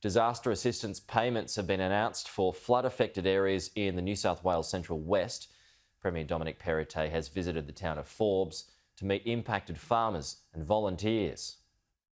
Disaster assistance payments have been announced for flood-affected areas in the New South Wales Central West. Premier Dominic Perrottet has visited the town of Forbes to meet impacted farmers and volunteers.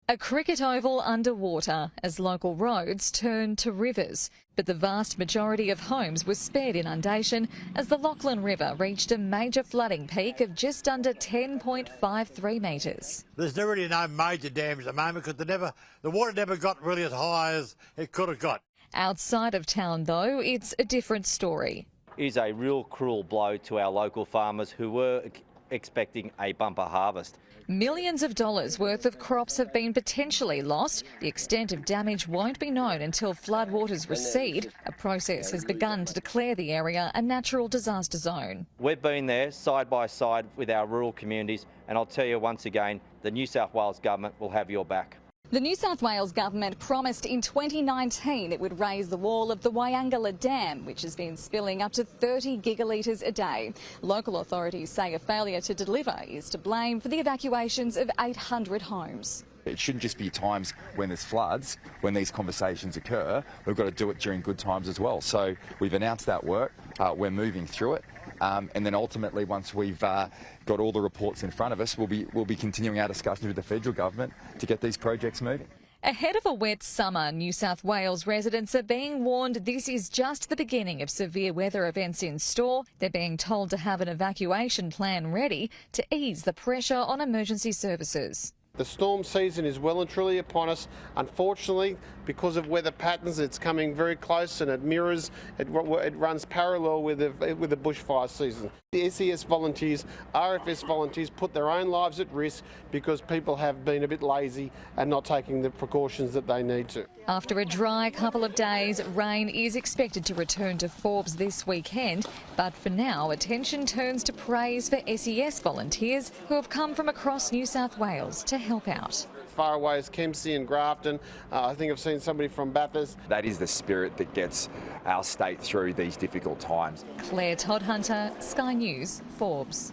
A cricket oval underwater as local roads turned to rivers. But the vast majority of homes were spared inundation as the Lachlan River reached a major flooding peak of just under 10.53 metres. There's really no major damage at the moment because the water never got really as high as it could have got. Outside of town, though, it's a different story. It is a real cruel blow to our local farmers who were expecting a bumper harvest. Millions of dollars worth of crops have been potentially lost. The extent of damage won't be known until floodwaters recede. A process has begun to declare the area a natural disaster zone. We've been there side by side with our rural communities, and I'll tell you once again, the New South Wales government will have your back. The New South Wales government promised in 2019 it would raise the wall of the Wyangala Dam, which has been spilling up to 30 gigalitres a day. Local authorities say a failure to deliver is to blame for the evacuations of 800 homes. It shouldn't just be times when there's floods, when these conversations occur. We've got to do it during good times as well. So we've announced that work. We're moving through it. And then ultimately, once we've got all the reports in front of us, we'll be continuing our discussions with the federal government to get these projects moving. Ahead of a wet summer, New South Wales residents are being warned this is just the beginning of severe weather events in store. They're being told to have an evacuation plan ready to ease the pressure on emergency services. The storm season is well and truly upon us. Unfortunately, because of weather patterns, it's coming very close and it mirrors, it runs parallel with the bushfire season. The SES volunteers, RFS volunteers put their own lives at risk because people have been a bit lazy and not taking the precautions that they need to. After a dry couple of days, rain is expected to return to Forbes this weekend. But for now, attention turns to praise for SES volunteers who have come from across New South Wales to help out. Far away as Kempsey and Grafton. I think I've seen somebody from Bathurst. That is the spirit that gets our state through these difficult times. Claire Todd-Hunter, Sky News, Forbes.